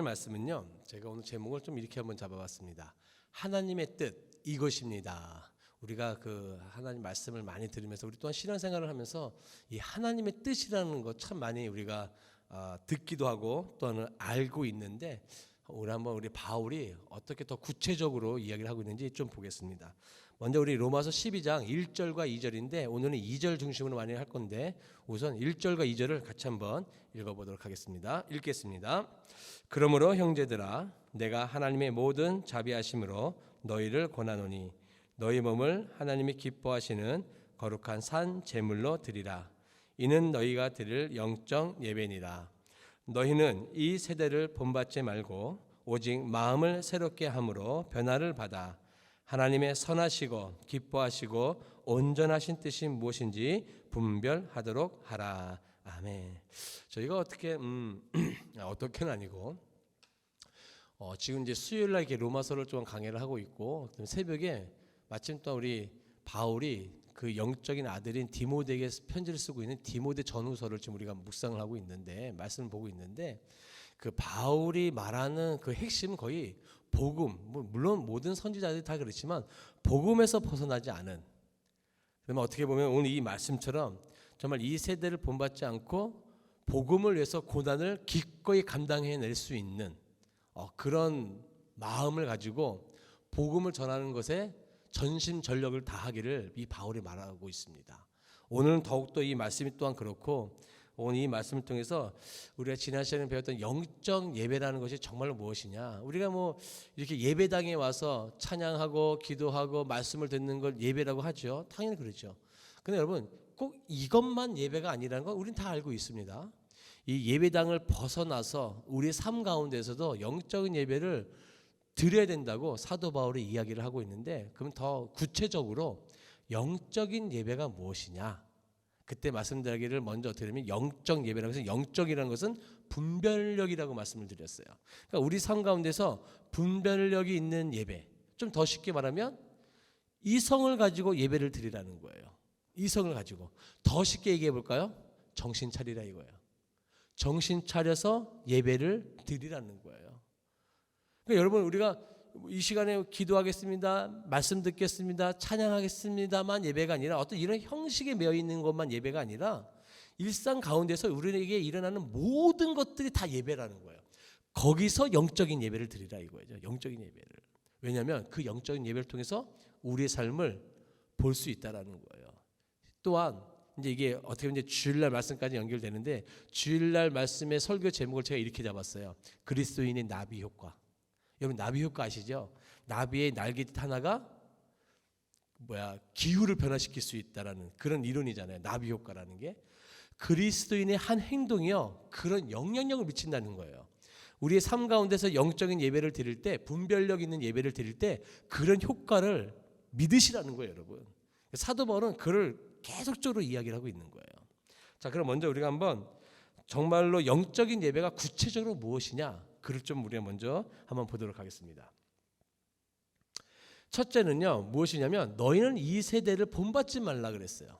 말씀은요, 제가 오늘 제목을 좀 이렇게 한번 잡아봤습니다. 하나님의 뜻 이것입니다. 우리가 그 하나님 말씀을 많이 들으면서 우리 또한 신앙생활을 하면서 이 하나님의 뜻이라는 것 참 많이 우리가 듣기도 하고 또한 알고 있는데, 우리 바울이 어떻게 더 구체적으로 이야기를 하고 있는지 좀 보겠습니다. 먼저 우리 로마서 12장 1절과 2절인데 오늘은 2절 중심으로 많이 할 건데 우선 1절과 2절을 같이 한번 읽어보도록 하겠습니다. 읽겠습니다. 그러므로 형제들아, 내가 하나님의 모든 자비하심으로 너희를 권하노니 너희 몸을 하나님이 기뻐하시는 거룩한 산 제물로 드리라. 이는 너희가 드릴 영적 예배니라. 너희는 이 세대를 본받지 말고 오직 마음을 새롭게 함으로 변화를 받아 하나님의 선하시고 기뻐하시고 온전하신 뜻이 무엇인지 분별하도록 하라. 아멘. 저희가 어떻게는 아니고 지금 이제 수요일 날 이렇게 로마서를 좀 강의를 하고 있고, 새벽에 마침 또 우리 바울이 그 영적인 아들인 디모데에게 편지를 쓰고 있는 디모데 전후서를 지금 우리가 묵상을 하고 있는데, 말씀을 보고 있는데, 그 바울이 말하는 그 핵심은 거의 복음, 물론 모든 선지자들이 다 그렇지만 복음에서 벗어나지 않은, 그러면 어떻게 보면 오늘 이 말씀처럼 정말 이 세대를 본받지 않고 복음을 위해서 고난을 기꺼이 감당해낼 수 있는 그런 마음을 가지고 복음을 전하는 것에 전심전력을 다하기를 이 바울이 말하고 있습니다. 오늘은 더욱더 이 말씀이 또한 그렇고, 오늘 이 말씀을 통해서 우리가 지난 시간에 배웠던 영적 예배라는 것이 정말로 무엇이냐. 우리가 이렇게 예배당에 와서 찬양하고 기도하고 말씀을 듣는 걸 예배라고 하죠. 당연히 그렇죠. 근데 여러분, 꼭 이것만 예배가 아니라는 건 우리는 다 알고 있습니다. 이 예배당을 벗어나서 우리 삶 가운데서도 영적인 예배를 드려야 된다고 사도 바울이 이야기를 하고 있는데, 그럼 더 구체적으로 영적인 예배가 무엇이냐. 그때 말씀드리기를 먼저 어떻게 되면 영적 예배라고 해서, 영적이라는 것은 분별력이라고 말씀을 드렸어요. 그러니까 우리 삶 가운데서 분별력이 있는 예배, 좀 더 쉽게 말하면 이성을 가지고 예배를 드리라는 거예요. 이성을 가지고. 더 쉽게 얘기해 볼까요? 정신 차리라 이거예요. 정신 차려서 예배를 드리라는 거예요. 그러니까 여러분, 우리가 이 시간에 기도하겠습니다, 말씀 듣겠습니다, 찬양하겠습니다만 예배가 아니라 어떤 이런 형식에 매여 있는 것만 예배가 아니라 일상 가운데서 우리에게 일어나는 모든 것들이 다 예배라는 거예요. 거기서 영적인 예배를 드리라 이거예요. 영적인 예배를. 왜냐하면 그 영적인 예배를 통해서 우리의 삶을 볼 수 있다라는 거예요. 또한 이제 이게 어떻게 보면 이제 주일날 말씀까지 연결되는데, 주일날 말씀의 설교 제목을 제가 이렇게 잡았어요. 그리스도인의 나비 효과. 여러분, 나비 효과 아시죠? 나비의 날개짓 하나가 기후를 변화시킬 수 있다라는 그런 이론이잖아요. 나비 효과라는 게. 그리스도인의 한 행동이요, 그런 영향력을 미친다는 거예요. 우리의 삶 가운데서 영적인 예배를 드릴 때, 분별력 있는 예배를 드릴 때 그런 효과를 믿으시라는 거예요, 여러분. 사도 바울은 그를 계속적으로 이야기를 하고 있는 거예요. 자, 그럼 먼저 우리가 한번 정말로 영적인 예배가 구체적으로 무엇이냐, 그를 좀 우리가 먼저 한번 보도록 하겠습니다. 첫째는요, 무엇이냐면 너희는 이 세대를 본받지 말라 그랬어요.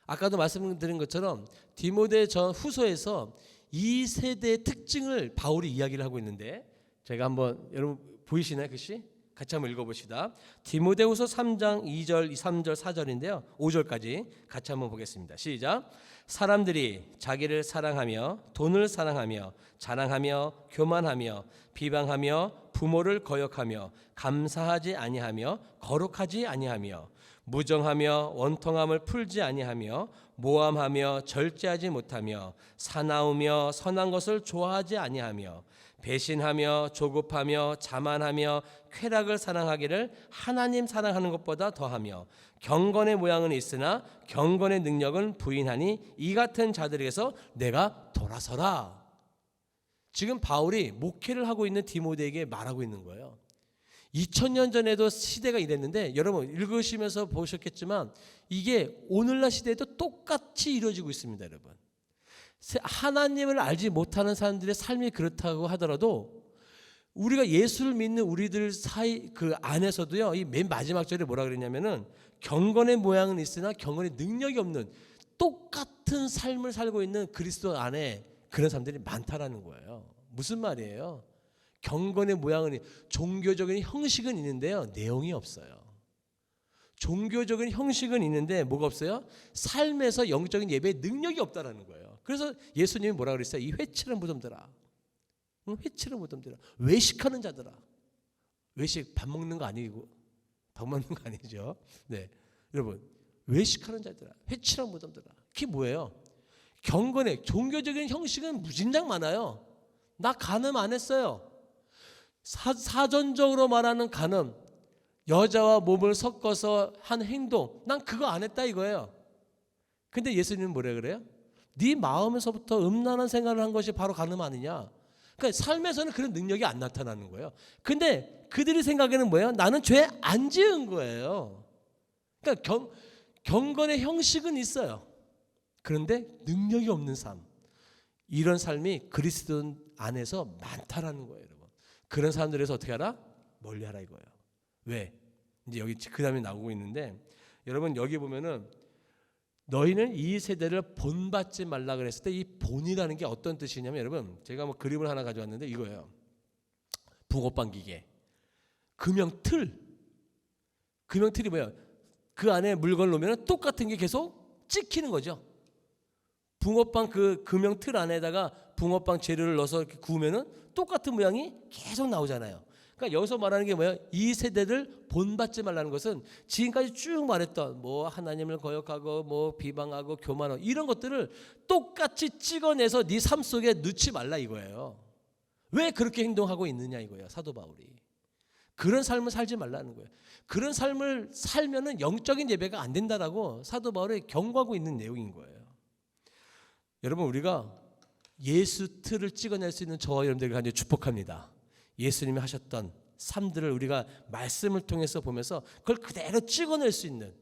아까도 말씀드린 것처럼 디모데 전 후서에서 이 세대의 특징을 바울이 이야기를 하고 있는데, 제가 한번, 여러분 보이시나요? 글씨? 같이 한번 읽어봅시다. 디모데후서 3장 2절, 3절, 4절인데요. 5절까지 같이 한번 보겠습니다. 시작. 사람들이 자기를 사랑하며 돈을 사랑하며 자랑하며 교만하며 비방하며 부모를 거역하며 감사하지 아니하며 거룩하지 아니하며 무정하며 원통함을 풀지 아니하며 모함하며 절제하지 못하며 사나우며 선한 것을 좋아하지 아니하며 배신하며 조급하며 자만하며 쾌락을 사랑하기를 하나님 사랑하는 것보다 더하며 경건의 모양은 있으나 경건의 능력은 부인하니 이 같은 자들에게서 내가 돌아서라. 지금 바울이 목회를 하고 있는 디모데에게 말하고 있는 거예요. 2000년 전에도 시대가 이랬는데, 여러분 읽으시면서 보셨겠지만 이게 오늘날 시대에도 똑같이 이루어지고 있습니다. 여러분, 하나님을 알지 못하는 사람들의 삶이 그렇다고 하더라도 우리가 예수를 믿는 우리들 사이 그 안에서도요, 이 맨 마지막 절에 뭐라 그랬냐면은 경건의 모양은 있으나 경건의 능력이 없는 똑같은 삶을 살고 있는 그리스도 안에 그런 사람들이 많다라는 거예요. 무슨 말이에요? 경건의 모양은, 종교적인 형식은 있는데요, 내용이 없어요. 종교적인 형식은 있는데 뭐가 없어요? 삶에서 영적인 예배의 능력이 없다라는 거예요. 그래서 예수님이 뭐라 그랬어요? 이 회칠한 무덤들아, 회칠한 무덤들아, 외식하는 자들아. 외식 밥 먹는 거 아니고, 밥 먹는 거 아니죠. 네, 여러분, 외식하는 자들아, 회칠한 무덤들아. 그게 뭐예요? 경건의 종교적인 형식은 무진장 많아요. 나 간음 안 했어요. 사전적으로 말하는 간음, 여자와 몸을 섞어서 한 행동, 난 그거 안 했다 이거예요. 근데 예수님은 뭐라 그래요? 네 마음에서부터 음란한 생각을 한 것이 바로 간음 아니냐. 그러니까 삶에서는 그런 능력이 안 나타나는 거예요. 근데 그들의 생각에는 뭐예요? 나는 죄 안 지은 거예요. 그러니까 경건의 형식은 있어요. 그런데 능력이 없는 삶, 이런 삶이 그리스도 안에서 많다라는 거예요, 여러분. 그런 사람들에서 어떻게 하라? 멀리하라 이거예요. 왜? 이제 여기 그 다음에 나오고 있는데, 여러분 여기 보면은 너희는 이 세대를 본받지 말라 그랬을 때 이 본이라는 게 어떤 뜻이냐면, 여러분 제가 뭐 그림을 하나 가져왔는데 이거예요. 붕어빵 기계, 금형틀이 뭐예요? 그 안에 물건을 놓으면 똑같은 게 계속 찍히는 거죠. 붕어빵 그 금형틀 안에다가 붕어빵 재료를 넣어서 이렇게 구우면은 똑같은 모양이 계속 나오잖아요. 그러니까 여기서 말하는 게 뭐예요? 이 세대를 본받지 말라는 것은 지금까지 쭉 말했던 뭐 하나님을 거역하고 뭐 비방하고 교만하고 이런 것들을 똑같이 찍어내서 네 삶 속에 넣지 말라 이거예요. 왜 그렇게 행동하고 있느냐 이거예요, 사도 바울이. 그런 삶을 살지 말라는 거예요. 그런 삶을 살면은 영적인 예배가 안 된다라고 사도 바울이 경고하고 있는 내용인 거예요. 여러분, 우리가 예수 틀을 찍어낼 수 있는 저와 여러분들을 간절히 축복합니다. 예수님이 하셨던 삶들을 우리가 말씀을 통해서 보면서 그걸 그대로 찍어낼 수 있는,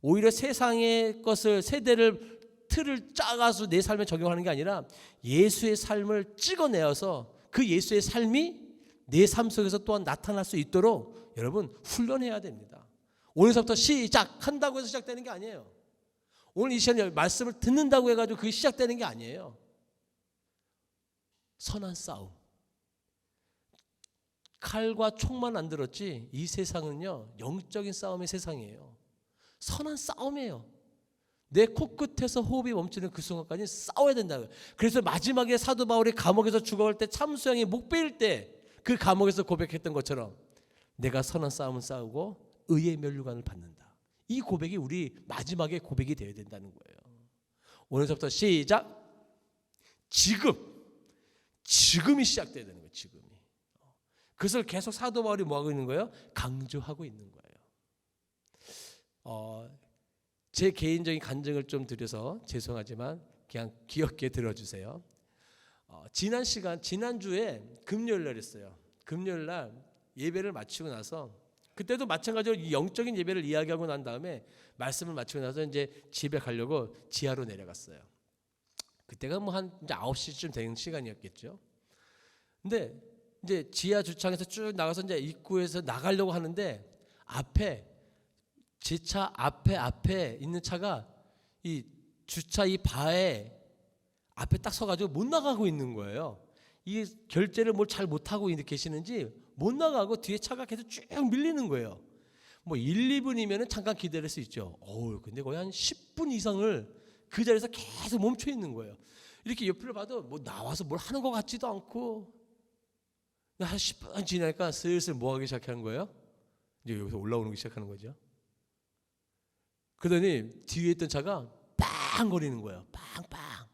오히려 세상의 것을, 세대를 틀을 짜가지고 내 삶에 적용하는 게 아니라 예수의 삶을 찍어내어서 그 예수의 삶이 내 삶 속에서 또한 나타날 수 있도록 여러분 훈련해야 됩니다. 오늘서부터 시작한다고 해서 시작되는 게 아니에요. 오늘 이 시간에 말씀을 듣는다고 해가지고 그게 시작되는 게 아니에요. 선한 싸움, 칼과 총만 안 들었지 이 세상은요 영적인 싸움의 세상이에요. 선한 싸움이에요. 내 코끝에서 호흡이 멈추는 그 순간까지 싸워야 된다고요. 그래서 마지막에 사도 바울이 감옥에서 죽어갈 때 참수양이 목 베일 때 그 감옥에서 고백했던 것처럼 내가 선한 싸움을 싸우고 의의 면류관을 받는다. 이 고백이 우리 마지막에 고백이 되어야 된다는 거예요. 오늘부터 시작. 지금이 시작돼야 되는 거예요. 지금이. 그것을 계속 사도 바울이 뭐하고 있는 거예요? 강조하고 있는 거예요. 제 개인적인 간증을 좀 드려서 죄송하지만 그냥 귀엽게 들어주세요. 지난주에 금요일날이었어요. 금요일날 예배를 마치고 나서, 그때도 마찬가지로 이 영적인 예배를 이야기하고 난 다음에 말씀을 마치고 나서 이제 집에 가려고 지하로 내려갔어요. 그때가 뭐 한 이제 9시쯤 되는 시간이었겠죠. 근데 이제 지하 주차장에서 쭉 나가서 이제 입구에서 나가려고 하는데 제 차 앞에 있는 차가 이 주차 이 바에 앞에 딱 서가지고 못 나가고 있는 거예요. 이게 결제를 뭘 잘 못하고 계시는지 못 나가고 뒤에 차가 계속 쭉 밀리는 거예요. 뭐 1, 2분이면 잠깐 기다릴 수 있죠. 근데 거의 한 10분 이상을 그 자리에서 계속 멈춰 있는 거예요. 이렇게 옆을 봐도 뭐 나와서 뭘 하는 것 같지도 않고, 한 10분 지나니까 슬슬 뭐 하기 시작하는 거예요? 이제 여기서 올라오는 게 시작하는 거죠. 그러더니 뒤에 있던 차가 빵 거리는 거예요. 빵빵.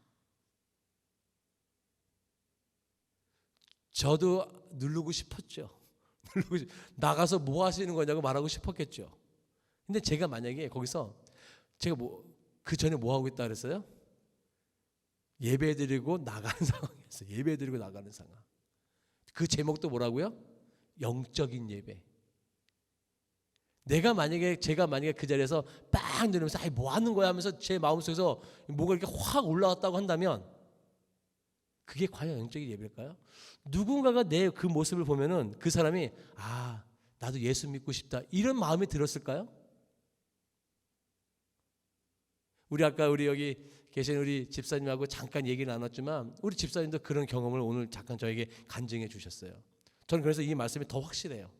저도 누르고 싶었죠. 나가서 뭐 하시는 거냐고 말하고 싶었겠죠. 근데 제가 만약에 거기서 제가 그 전에 뭐 하고 있다 그랬어요? 예배드리고 나가는 상황이었어요. 예배드리고 나가는 상황. 그 제목도 뭐라고요? 영적인 예배. 제가 만약에 그 자리에서 빵 누르면서 뭐 하는 거야 하면서 제 마음속에서 뭐가 이렇게 확 올라왔다고 한다면 그게 과연 영적인 예배일까요? 누군가가 내 그 모습을 보면은 그 사람이 나도 예수 믿고 싶다 이런 마음이 들었을까요? 우리 여기 계신 우리 집사님하고 잠깐 얘기 나눴지만 우리 집사님도 그런 경험을 오늘 잠깐 저에게 간증해 주셨어요. 저는 그래서 이 말씀이 더 확실해요.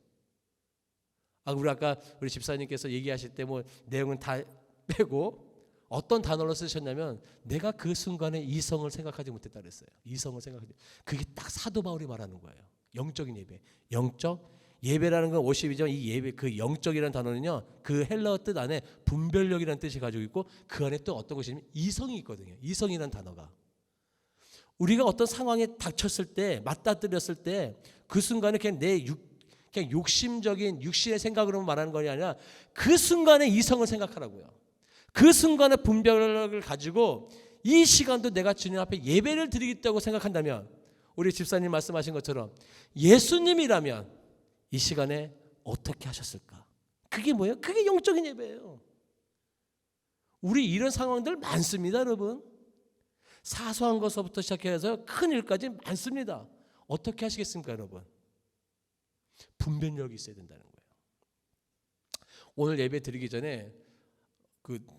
우리 아까 우리 집사님께서 얘기하실 때 뭐 내용은 다 빼고 어떤 단어로 쓰셨냐면 내가 그 순간에 이성을 생각하지 못했다 그랬어요. 이성을 생각하지. 그게 딱 사도 바울이 말하는 거예요. 영적인 예배. 영적 예배라는 건 52장 이 예배 그 영적이라는 단어는요. 그 헬라어 뜻 안에 분별력이라는 뜻이 가지고 있고 그 안에 또 어떤 것이냐면 이성이 있거든요. 이성이라는 단어가. 우리가 어떤 상황에 닥쳤을 때 맞닥뜨렸을 때 그 순간에 그냥 그냥 욕심적인 육신의 생각으로 말하는 것이 아니라 그 순간에 이성을 생각하라고요. 그 순간의 분별력을 가지고 이 시간도 내가 주님 앞에 예배를 드리겠다고 생각한다면 우리 집사님 말씀하신 것처럼 예수님이라면 이 시간에 어떻게 하셨을까? 그게 뭐예요? 그게 영적인 예배예요. 우리 이런 상황들 많습니다, 여러분. 사소한 것부터 시작해서 큰 일까지 많습니다. 어떻게 하시겠습니까, 여러분? 분별력이 있어야 된다는 거예요. 오늘 예배 드리기 전에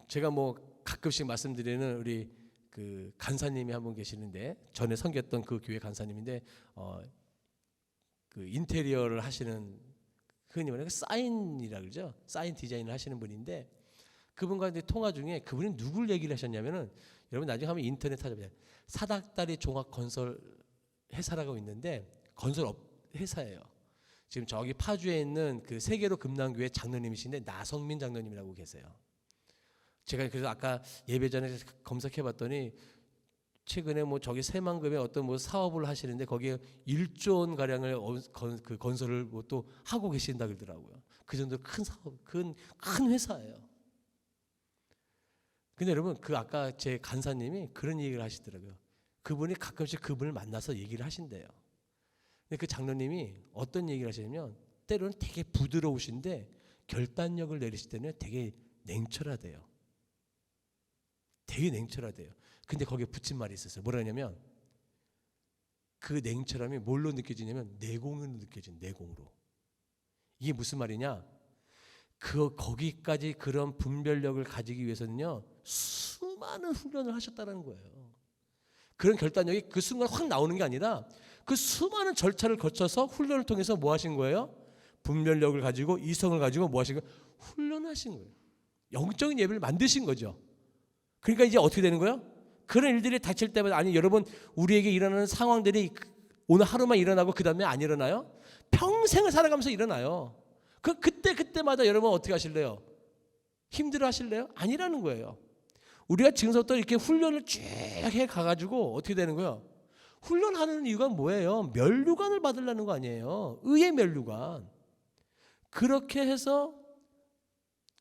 제가 뭐 가끔씩 말씀드리는 우리 그 간사님이 한 분 계시는데 전에 섬겼던 그 교회 간사님인데 그 인테리어를 하시는 흔히 말하는 사인이라 그러죠. 사인 디자인을 하시는 분인데 그분과 통화 중에 그분이 누굴 얘기를 하셨냐면은 여러분 나중에 한번 인터넷 찾아보세요. 사닥다리 종합 건설 회사라고 있는데 건설 회사예요. 지금 저기 파주에 있는 그 세계로 금남교회 장로님이신데 나성민 장로님이라고 계세요. 제가 그래서 아까 예배 전에 검색해봤더니 최근에 뭐 저기 새만금에 어떤 뭐 사업을 하시는데 거기에 1조 원 가량을 그 건설을 뭐 또 하고 계신다 그러더라고요. 그 정도 큰 사업, 큰 회사예요. 근데 여러분 그 아까 제 간사님이 그런 얘기를 하시더라고요. 그분이 가끔씩 그분을 만나서 얘기를 하신대요. 근데 그 장로님이 어떤 얘기를 하시냐면 때로는 되게 부드러우신데 결단력을 내리실 때는 되게 냉철하대요. 되게 냉철하대요. 근데 거기에 붙인 말이 있었어요. 뭐라 하냐면 그 냉철함이 뭘로 느껴지냐면 내공으로 느껴진 내공으로. 이게 무슨 말이냐? 거기까지 그런 분별력을 가지기 위해서는요 수많은 훈련을 하셨다는 거예요. 그런 결단력이 그 순간 확 나오는 게 아니라 그 수많은 절차를 거쳐서 훈련을 통해서 뭐 하신 거예요? 분별력을 가지고 이성을 가지고 뭐 하신 거예요? 훈련하신 거예요. 영적인 예배를 만드신 거죠. 그러니까 이제 어떻게 되는 거예요? 그런 일들이 닥칠 때마다 아니 여러분 우리에게 일어나는 상황들이 오늘 하루만 일어나고 그 다음에 안 일어나요? 평생을 살아가면서 일어나요. 그때마다 여러분 어떻게 하실래요? 힘들어 하실래요? 아니라는 거예요. 우리가 지금부터 이렇게 훈련을 쭉 해가가지고 어떻게 되는 거예요? 훈련하는 이유가 뭐예요? 면류관을 받으려는 거 아니에요. 의의 면류관. 그렇게 해서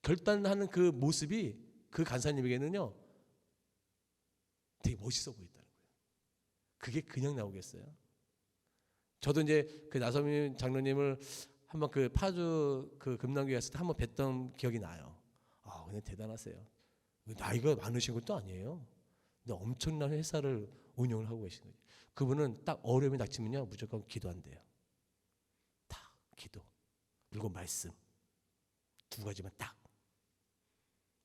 결단하는 그 모습이 그 간사님에게는요 되게 멋있어 보인다는 거예요. 그게 그냥 나오겠어요? 저도 이제 그 나성민 장로님을 한번 그 파주 그 금남교회 갔을 때 한번 뵀던 기억이 나요. 그냥 대단하세요. 나이가 많으신 것도 아니에요. 근데 엄청난 회사를 운영을 하고 계신 거예요. 그분은 딱 어려움이 닥치면요 무조건 기도한대요. 딱 기도 그리고 말씀 두 가지만 딱.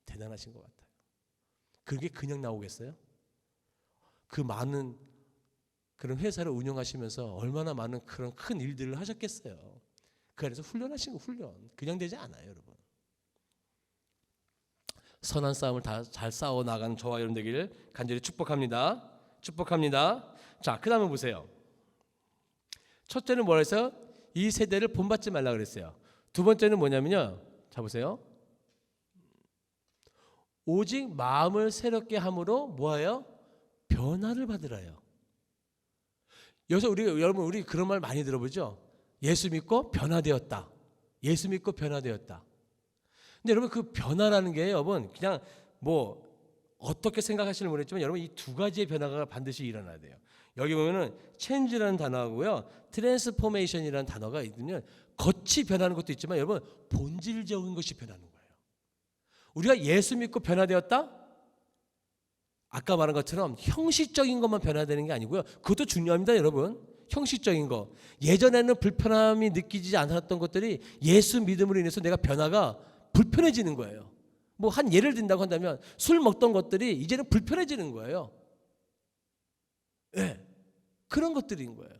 대단하신 것 같아요. 그게 그냥 나오겠어요? 그 많은 그런 회사를 운영하시면서 얼마나 많은 그런 큰 일들을 하셨겠어요. 그 안에서 훈련하신 거 훈련 그냥 되지 않아요, 여러분. 선한 싸움을 다 잘 싸워 나가는 저와 여러분 되기를 간절히 축복합니다. 축복합니다. 자, 그다음에 보세요. 첫째는 뭐라 했어요? 이 세대를 본받지 말라 그랬어요. 두 번째는 뭐냐면요. 자 보세요. 오직 마음을 새롭게 함으로 뭐예요? 변화를 받으라요. 여기서 여러분 우리 그런 말 많이 들어보죠. 예수 믿고 변화되었다. 예수 믿고 변화되었다. 근데 여러분 그 변화라는 게 여러분 그냥 뭐 어떻게 생각하시는지 모르겠지만 여러분 이 두 가지의 변화가 반드시 일어나야 돼요. 여기 보면은 change라는 단어하고요, transformation이라는 단어가 있으면 겉이 변하는 것도 있지만 여러분 본질적인 것이 변하는 거예요. 우리가 예수 믿고 변화되었다? 아까 말한 것처럼 형식적인 것만 변화되는 게 아니고요. 그것도 중요합니다, 여러분. 형식적인 거. 예전에는 불편함이 느끼지 않았던 것들이 예수 믿음으로 인해서 내가 변화가 불편해지는 거예요. 뭐 한 예를 든다고 한다면 술 먹던 것들이 이제는 불편해지는 거예요. 네. 그런 것들인 거예요.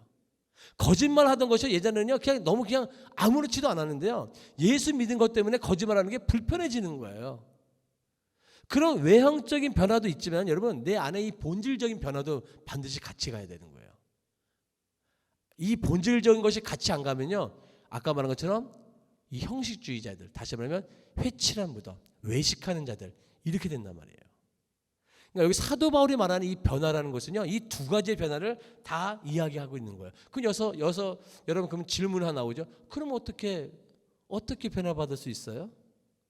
거짓말하던 것이 예전에는요 그냥 너무 그냥 아무렇지도 않았는데요. 예수 믿은 것 때문에 거짓말하는 게 불편해지는 거예요. 그런 외형적인 변화도 있지만 여러분 내 안에 이 본질적인 변화도 반드시 같이 가야 되는 거예요. 이 본질적인 것이 같이 안 가면요 아까 말한 것처럼 이 형식주의자들, 다시 말하면 회칠한 무덤, 외식하는 자들 이렇게 된단 말이에요. 그러니까 여기 사도 바울이 말하는 이 변화라는 것은요 이 두 가지의 변화를 다 이야기하고 있는 거예요. 그 여러분 그럼 질문 하나 나오죠. 그럼 어떻게 변화받을 수 있어요?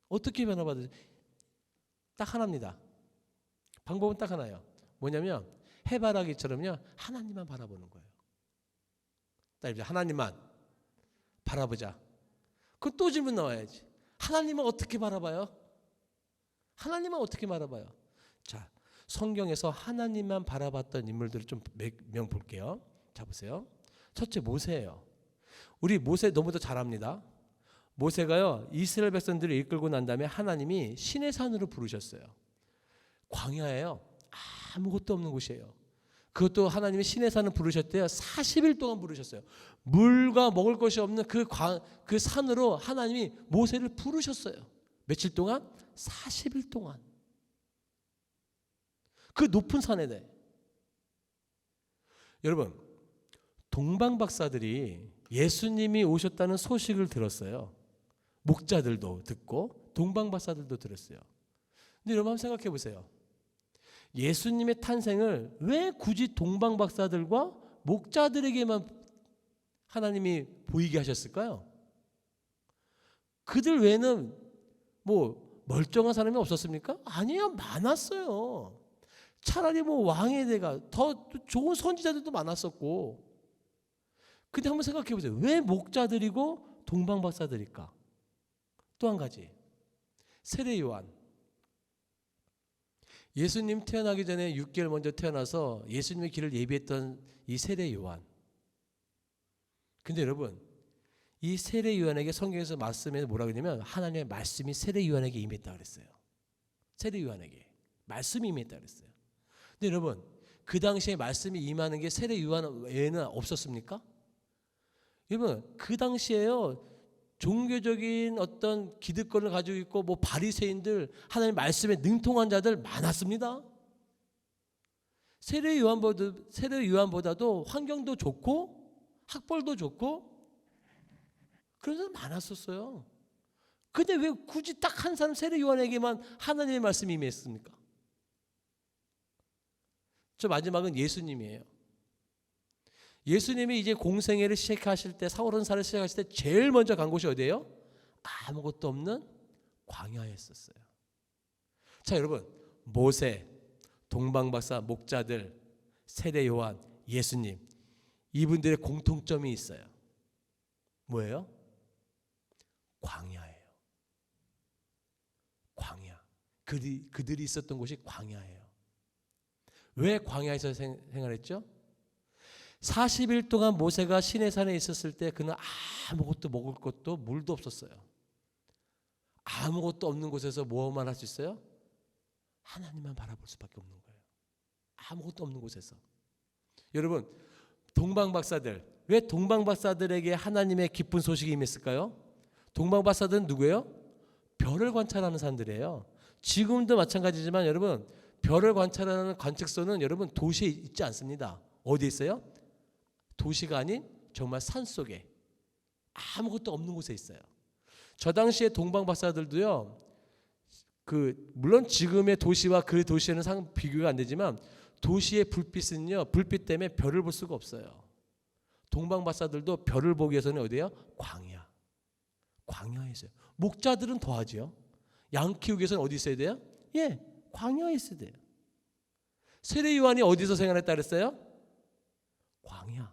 어떻게 변화받을 수 있어요? 딱 하나입니다. 방법은 딱 하나예요. 뭐냐면 해바라기처럼요 하나님만 바라보는 거예요. 딱 이제 하나님만 바라보자. 그럼 또 질문 나와야지. 하나님은 어떻게 바라봐요? 하나님은 어떻게 바라봐요? 자, 성경에서 하나님만 바라봤던 인물들을 좀 몇 명 볼게요. 자, 보세요. 첫째 모세예요. 우리 모세 너무도 잘 압니다. 모세가요 이스라엘 백성들을 이끌고 난 다음에 하나님이 시내 산으로 부르셨어요. 광야예요. 아무것도 없는 곳이에요. 그것도 하나님이 시내 산을 부르셨대요. 40일 동안 부르셨어요. 물과 먹을 것이 없는 그 산으로 하나님이 모세를 부르셨어요. 며칠 동안? 40일 동안. 그 높은 산에 대해. 여러분 동방박사들이 예수님이 오셨다는 소식을 들었어요. 목자들도 듣고 동방박사들도 들었어요. 근데 여러분 한번 생각해 보세요. 예수님의 탄생을 왜 굳이 동방박사들과 목자들에게만 하나님이 보이게 하셨을까요? 그들 외에는 뭐 멀쩡한 사람이 없었습니까? 아니요, 많았어요. 차라리 뭐 왕의 대가 더 좋은 선지자들도 많았었고. 근데 한번 생각해 보세요. 왜 목자들이고 동방박사들일까? 또 한 가지, 세례 요한. 예수님 태어나기 전에 6개월 먼저 태어나서 예수님의 길을 예비했던 이 세례 요한. 근데 여러분 이 세례 요한에게 성경에서 말씀에 뭐라 그러냐면 하나님의 말씀이 세례 요한에게 임했다 그랬어요. 세례 요한에게 말씀이 임했다 그랬어요. 근데 여러분 그 당시에 말씀이 임하는 게 세례 요한 외에는 없었습니까? 여러분 그 당시에요 종교적인 어떤 기득권을 가지고 있고 뭐 바리새인들 하나님 말씀에 능통한 자들 많았습니다. 세례 요한보다도 환경도 좋고 학벌도 좋고 그런 사람 많았었어요. 근데 왜 굳이 딱 한 사람 세례 요한에게만 하나님의 말씀이 임했습니까? 저 마지막은 예수님이에요. 예수님이 이제 공생애를 시작하실 때, 사울은사를 시작하실 때 제일 먼저 간 곳이 어디예요? 아무것도 없는 광야였었어요. 자, 여러분 모세, 동방박사, 목자들, 세례 요한, 예수님 이분들의 공통점이 있어요. 뭐예요? 광야예요. 광야. 그들이 있었던 곳이 광야예요. 왜 광야에서 생활했죠? 40일 동안 모세가 시내산에 있었을 때 그는 아무것도 먹을 것도 물도 없었어요. 아무것도 없는 곳에서 뭐만 할 수 있어요? 하나님만 바라볼 수밖에 없는 거예요. 아무것도 없는 곳에서. 여러분 동방박사들, 왜 동방박사들에게 하나님의 기쁜 소식이 임했을까요? 동방박사들은 누구예요? 별을 관찰하는 사람들이에요. 지금도 마찬가지지만 여러분 별을 관찰하는 관측소는 여러분 도시에 있지 않습니다. 어디에 있어요? 도시가 아닌 정말 산속에 아무것도 없는 곳에 있어요. 저 당시에 동방박사들도요. 물론 지금의 도시와 그 도시에는 비교가 안 되지만 도시의 불빛은요. 불빛 때문에 별을 볼 수가 없어요. 동방박사들도 별을 보기 위해서는 어디예요? 광야. 광야에 있어요. 목자들은 더하지요. 양 키우기 위해서는 어디 있어야 돼요? 예, 광야에 있어야 돼요. 세례 요한이 어디서 생활했다 그랬어요? 광야.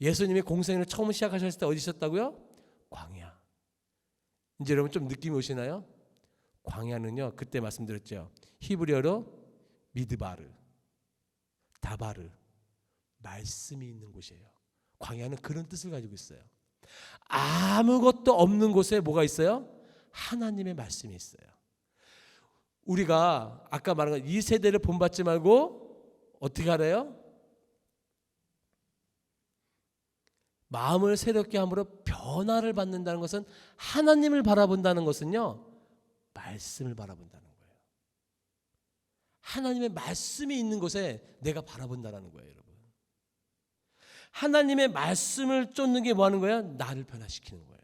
예수님이 공생을 처음 시작하셨을 때 어디 있었다고요? 광야. 이제 여러분 좀 느낌이 오시나요? 광야는요 그때 말씀드렸죠. 히브리어로 미드바르, 다바르, 말씀이 있는 곳이에요. 광야는 그런 뜻을 가지고 있어요. 아무것도 없는 곳에 뭐가 있어요? 하나님의 말씀이 있어요. 우리가 아까 말한 이 세대를 본받지 말고 어떻게 하래요? 마음을 새롭게 함으로 변화를 받는다는 것은 하나님을 바라본다는 것은요. 말씀을 바라본다는 거예요. 하나님의 말씀이 있는 곳에 내가 바라본다는 거예요, 여러분. 하나님의 말씀을 쫓는 게 뭐 하는 거예요? 나를 변화시키는 거예요.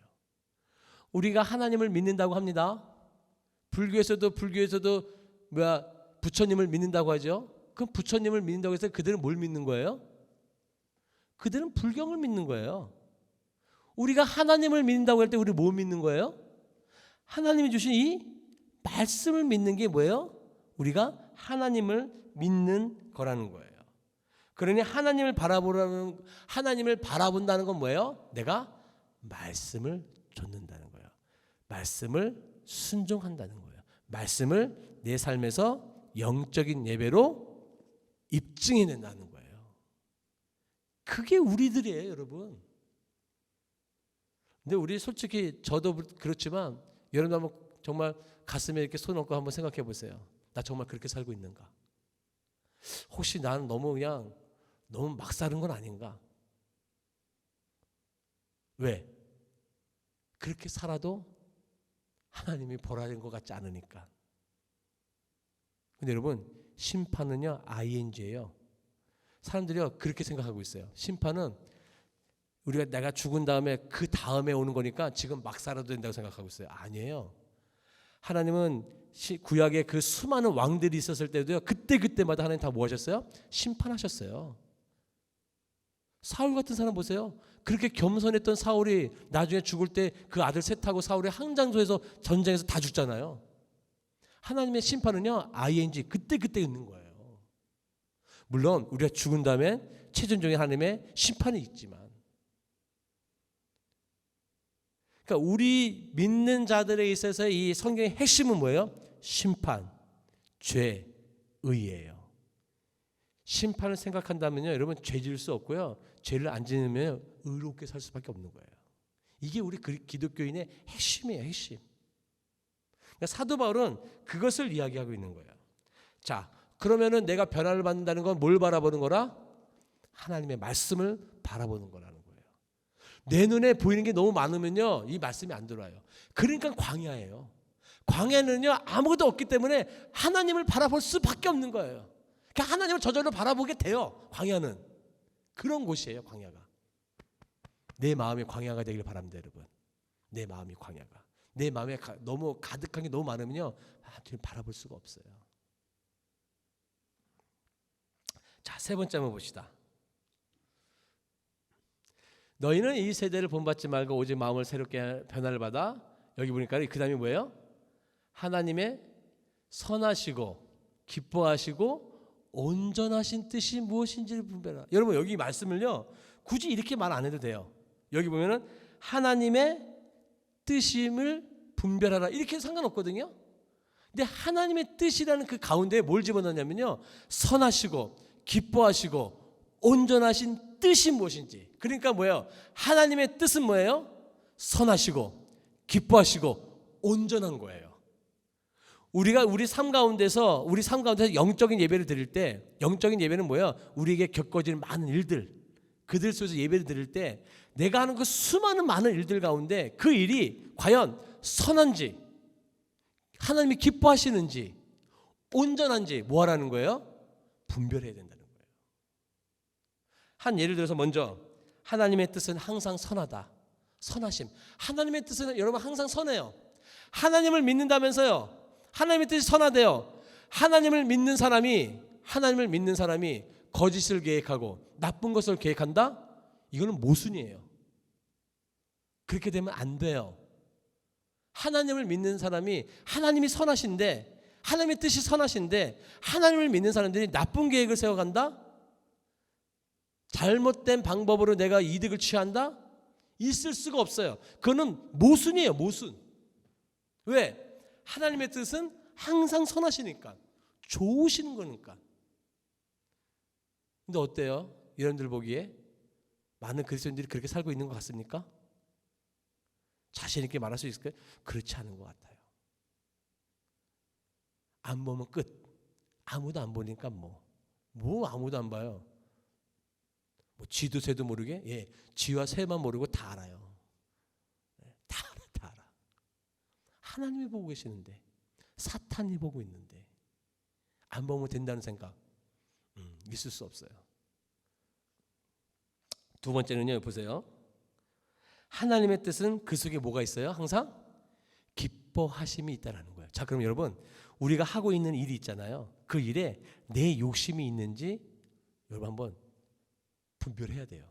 우리가 하나님을 믿는다고 합니다. 불교에서도 부처님을 믿는다고 하죠. 그럼 부처님을 믿는다고 해서 그들은 뭘 믿는 거예요? 그들은 불경을 믿는 거예요. 우리가 하나님을 믿는다고 할 때 우리 뭐 믿는 거예요? 하나님이 주신 이 말씀을 믿는 게 뭐예요? 우리가 하나님을 믿는 거라는 거예요. 그러니 하나님을 바라본다는 건 뭐예요? 내가 말씀을 좇는다는 거예요. 말씀을 순종한다는 거예요. 말씀을 내 삶에서 영적인 예배로 입증해낸다는 거예요. 그게 우리들이에요, 여러분. 근데 우리 솔직히 저도 그렇지만 여러분 한번 정말 가슴에 이렇게 손 얹고 한번 생각해 보세요. 나 정말 그렇게 살고 있는가? 혹시 나는 너무 막 사는 건 아닌가? 왜? 그렇게 살아도 하나님이 보라는 것 같지 않으니까. 근데 여러분, 심판은요, ing예요. 사람들이요, 그렇게 생각하고 있어요. 심판은 내가 죽은 다음에 그 다음에 오는 거니까 지금 막 살아도 된다고 생각하고 있어요. 아니에요. 하나님은 구약에 그 수많은 왕들이 있었을 때도요, 그때마다 하나님 다 뭐 하셨어요? 심판하셨어요. 사울 같은 사람 보세요. 그렇게 겸손했던 사울이 나중에 죽을 때 그 아들 셋하고 사울이 항장소에서 전쟁에서 다 죽잖아요. 하나님의 심판은요, ing 그때 있는 거예요. 물론 우리가 죽은 다음에 최종적인 하나님의 심판이 있지만, 그러니까 우리 믿는 자들에 있어서 이 성경의 핵심은 뭐예요? 심판, 죄, 의예요. 심판을 생각한다면요, 여러분 죄 지을 수 없고요. 죄를 안 지으면 의롭게 살 수밖에 없는 거예요. 이게 우리 기독교인의 핵심이에요, 핵심. 그러니까 사도 바울은 그것을 이야기하고 있는 거예요. 자, 그러면은 내가 변화를 받는다는 건 뭘 바라보는 거라? 하나님의 말씀을 바라보는 거라는 거예요. 내 눈에 보이는 게 너무 많으면요, 이 말씀이 안 들어와요. 그러니까 광야예요. 광야는요, 아무것도 없기 때문에 하나님을 바라볼 수밖에 없는 거예요. 그러니까 하나님을 저절로 바라보게 돼요. 광야는 그런 곳이에요. 광야가 내 마음이 광야가 되길 바랍니다, 여러분. 내 마음이 광야가, 내 마음에 너무 가득한 게 너무 많으면요, 하나님을 바라볼 수가 없어요. 자, 세 번째 한번 봅시다. 너희는 이 세대를 본받지 말고 오직 마음을 새롭게 변화를 받아. 여기 보니까 그 다음이 뭐예요? 하나님의 선하시고 기뻐하시고 온전하신 뜻이 무엇인지를 분별하라. 여러분, 여기 말씀을요, 굳이 이렇게 말 안 해도 돼요. 여기 보면은 하나님의 뜻임을 분별하라, 이렇게 상관없거든요. 근데 하나님의 뜻이라는 그 가운데에 뭘 집어넣냐면요, 선하시고 기뻐하시고 온전하신 뜻이 무엇인지. 그러니까 뭐예요? 하나님의 뜻은 뭐예요? 선하시고 기뻐하시고 온전한 거예요. 우리가 우리 삶 가운데서 영적인 예배를 드릴 때, 영적인 예배는 뭐예요? 우리에게 겪어지는 많은 일들, 그들 속에서 예배를 드릴 때 내가 하는 그 수많은 많은 일들 가운데 그 일이 과연 선한지, 하나님이 기뻐하시는지, 온전한지 뭐 하라는 거예요? 분별해야 된다는 거예요. 한 예를 들어서 먼저 하나님의 뜻은 항상 선하다. 선하심. 하나님의 뜻은 여러분 항상 선해요. 하나님을 믿는다면서요, 하나님의 뜻이 선하대요. 하나님을 믿는 사람이 거짓을 계획하고 나쁜 것을 계획한다? 이거는 모순이에요. 그렇게 되면 안 돼요. 하나님을 믿는 사람이, 하나님이 선하신데, 하나님의 뜻이 선하신데 하나님을 믿는 사람들이 나쁜 계획을 세워간다? 잘못된 방법으로 내가 이득을 취한다? 있을 수가 없어요. 그거는 모순이에요, 모순. 왜? 하나님의 뜻은 항상 선하시니까, 좋으시는 거니까. 근데 어때요? 여러분들 보기에 많은 그리스도인들이 그렇게 살고 있는 것 같습니까? 자신 있게 말할 수 있을까요? 그렇지 않은 것 같아요. 안 보면 끝. 아무도 안 보니까 뭐 아무도 안 봐요. 뭐 쥐도 새도 모르게? 예, 쥐와 새만 모르고 다 알아요. 다 알아, 다 알아. 하나님이 보고 계시는데, 사탄이 보고 있는데 안 보면 된다는 생각 있을 수 없어요. 두 번째는요, 보세요. 하나님의 뜻은 그 속에 뭐가 있어요? 항상 기뻐하심이 있다라는 거예요. 자, 그럼 여러분, 우리가 하고 있는 일이 있잖아요. 그 일에 내 욕심이 있는지 여러분 한번 분별해야 돼요.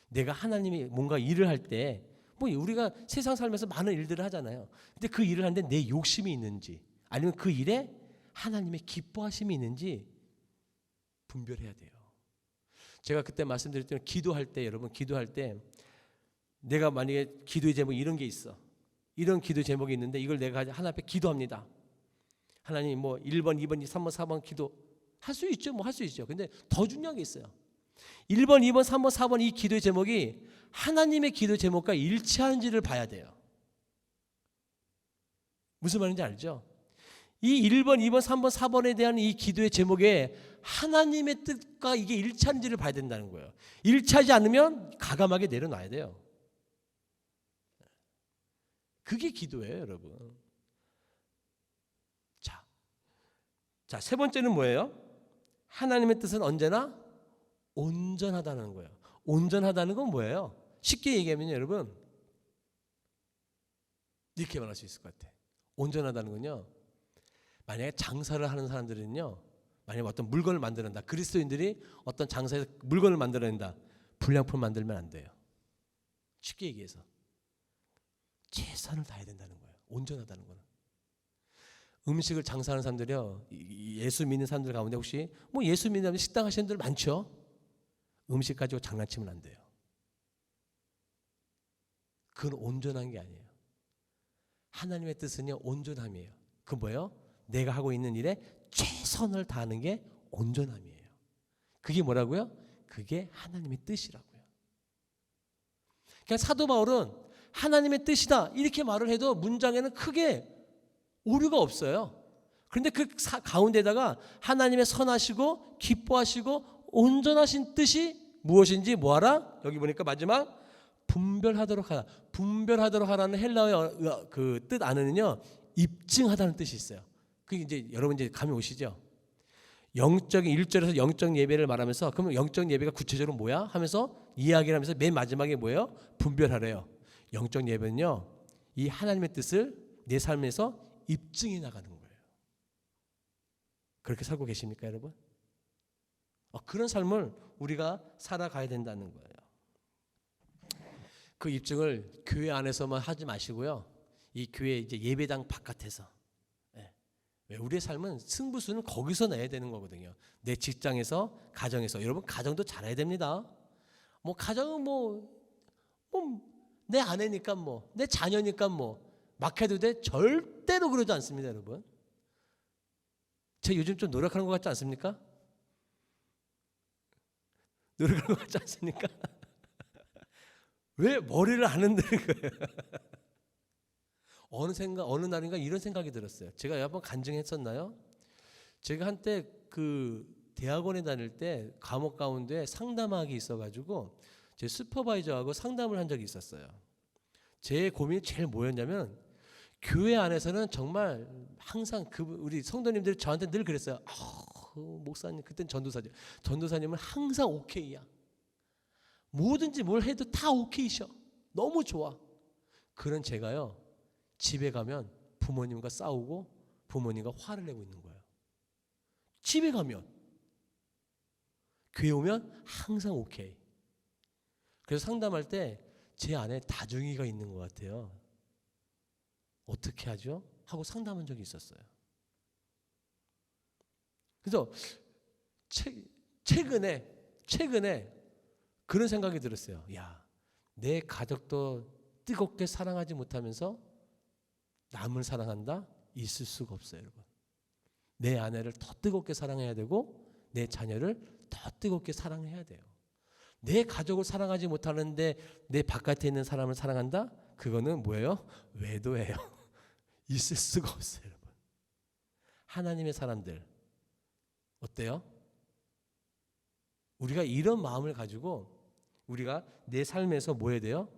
내가 하나님이 뭔가 일을 할 때, 뭐 우리가 세상 살면서 많은 일들을 하잖아요. 근데 그 일을 하는데 내 욕심이 있는지, 아니면 그 일에 하나님의 기뻐하심이 있는지 분별해야 돼요. 제가 그때 말씀드렸던 기도할 때, 여러분 기도할 때 내가 만약에 기도의 제목이 이런 게 있어. 이런 기도 제목이 있는데 이걸 내가 하나님 앞에 기도합니다. 하나님 뭐 1번, 2번, 3번, 4번 기도 할 수 있죠. 뭐 할 수 있죠. 근데 더 중요한 게 있어요. 1번, 2번, 3번, 4번 이 기도의 제목이 하나님의 기도 제목과 일치하는지를 봐야 돼요. 무슨 말인지 알죠? 이 1번, 2번, 3번, 4번에 대한 이 기도의 제목에 하나님의 뜻과 이게 일치하는지를 봐야 된다는 거예요. 일치하지 않으면 가감하게 내려놔야 돼요. 그게 기도예요, 여러분. 자, 세 번째는 뭐예요? 하나님의 뜻은 언제나 온전하다는 거예요. 온전하다는 건 뭐예요? 쉽게 얘기하면 여러분 이렇게 말할 수 있을 것 같아. 온전하다는 건요, 만약에 장사를 하는 사람들은요, 만약에 어떤 물건을 만드는다, 그리스도인들이 어떤 장사에서 물건을 만들어낸다, 불량품 만들면 안 돼요. 쉽게 얘기해서 최선을 다해야 된다는 거예요. 온전하다는 거는. 음식을 장사하는 사람들이요, 예수 믿는 사람들 가운데 혹시 뭐 예수 믿는 사람들 식당 하시는 분들 많죠. 음식 가지고 장난치면 안 돼요. 그건 온전한 게 아니에요. 하나님의 뜻은요, 온전함이에요. 그 뭐예요? 내가 하고 있는 일에 최선을 다하는 게 온전함이에요. 그게 뭐라고요? 그게 하나님의 뜻이라고요. 그러니까 사도 바울은 하나님의 뜻이다 이렇게 말을 해도 문장에는 크게 오류가 없어요. 그런데 그 가운데다가 하나님의 선하시고 기뻐하시고 온전하신 뜻이 무엇인지 뭐하라? 여기 보니까 마지막 분별하도록 하라. 분별하도록 하라는 헬라어의 그 뜻 안에는요, 입증하다는 뜻이 있어요. 그게 이제 여러분 이제 감이 오시죠? 영적인 1절에서 영적 예배를 말하면서, 그러면 영적 예배가 구체적으로 뭐야? 하면서 이야기를 하면서 맨 마지막에 뭐예요? 분별하래요. 영적 예배는요, 이 하나님의 뜻을 내 삶에서 입증해 나가는 거예요. 그렇게 살고 계십니까, 여러분? 그런 삶을 우리가 살아가야 된다는 거예요. 그 입증을 교회 안에서만 하지 마시고요, 이 교회 이제 예배당 바깥에서, 우리의 삶은 승부수는 거기서 내야 되는 거거든요. 내 직장에서, 가정에서. 여러분 가정도 잘해야 됩니다. 뭐 가정은 내 아내니까 내 자녀니까 막 해도 돼? 절대로 그러지 않습니다, 여러분. 제가 요즘 좀 노력하는 것 같지 않습니까? 노력하는 것 같지 않습니까? 왜 머리를 안 흔드는 거예요? 어느 날인가 이런 생각이 들었어요. 제가 한번 간증했었나요? 제가 한때 그 대학원에 다닐 때 과목 가운데 상담학이 있어가지고 제 슈퍼바이저하고 상담을 한 적이 있었어요. 제 고민이 제일 뭐였냐면, 교회 안에서는 정말 항상 우리 성도님들이 저한테 늘 그랬어요. 목사님, 그땐 전도사죠. 전도사님은 항상 오케이야. 뭐든지 뭘 해도 다 오케이셔. 너무 좋아. 그런 제가요, 집에 가면 부모님과 싸우고 부모님과 화를 내고 있는 거예요. 집에 가면. 교회 오면 항상 오케이. 그래서 상담할 때 제 안에 다중이가 있는 것 같아요. 어떻게 하죠? 하고 상담한 적이 있었어요. 그래서 최근에 그런 생각이 들었어요. 야, 내 가족도 뜨겁게 사랑하지 못하면서 남을 사랑한다? 있을 수가 없어요, 여러분. 내 아내를 더 뜨겁게 사랑해야 되고 내 자녀를 더 뜨겁게 사랑해야 돼요. 내 가족을 사랑하지 못하는데 내 바깥에 있는 사람을 사랑한다? 그거는 뭐예요? 외도예요. 있을 수가 없어요, 여러분. 하나님의 사람들 어때요? 우리가 이런 마음을 가지고 우리가 내 삶에서 뭐 해야 돼요?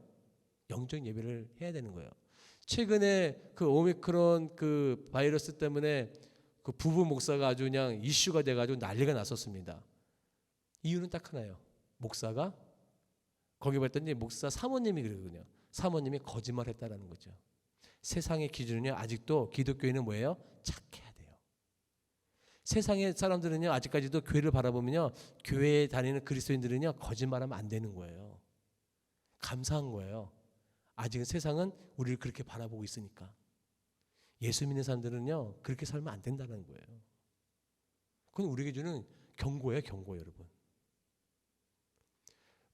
영적 예배를 해야 되는 거예요. 최근에 그 오미크론 그 바이러스 때문에 그 부부 목사가 아주 그냥 이슈가 돼가지고 난리가 났었습니다. 이유는 딱 하나예요. 목사가 거기 봤더니 목사 사모님이 그러거든요. 사모님이 거짓말했다라는 거죠. 세상의 기준은요, 아직도 기독교인은 뭐예요? 착해야 돼요. 세상의 사람들은요, 아직까지도 교회를 바라보면요, 교회에 다니는 그리스도인들은요, 거짓말하면 안 되는 거예요. 감사한 거예요. 아직은 세상은 우리를 그렇게 바라보고 있으니까. 예수 믿는 사람들은요, 그렇게 살면 안 된다는 거예요. 그건 우리에게 주는 경고예요, 경고, 여러분.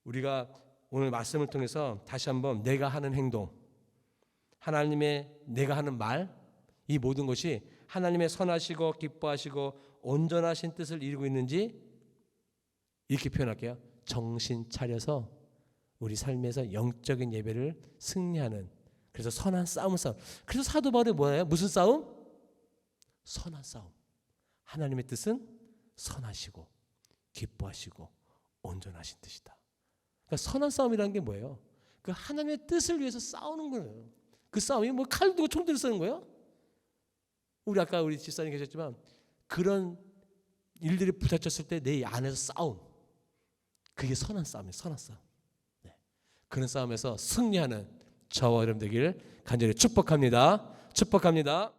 우리가 오늘 말씀을 통해서 다시 한번 내가 하는 행동, 하나님의 내가 하는 말, 이 모든 것이 하나님의 선하시고 기뻐하시고 온전하신 뜻을 이루고 있는지 이렇게 표현할게요. 정신 차려서 우리 삶에서 영적인 예배를 승리하는, 그래서 선한 싸움을 싸움. 그래서 사도 바울이 뭐예요? 무슨 싸움? 선한 싸움. 하나님의 뜻은 선하시고 기뻐하시고 온전하신 뜻이다. 그러니까 선한 싸움이라는 게 뭐예요? 그 하나님의 뜻을 위해서 싸우는 거예요. 그 싸움이 뭐 칼 들고 총 들고 쓰는 거예요? 우리 아까 우리 집사님 계셨지만 그런 일들이 부닥쳤을 때 내 안에서 싸움, 그게 선한 싸움이에요. 선한 싸움. 네. 그런 싸움에서 승리하는 저와 여러분 되기를 간절히 축복합니다. 축복합니다.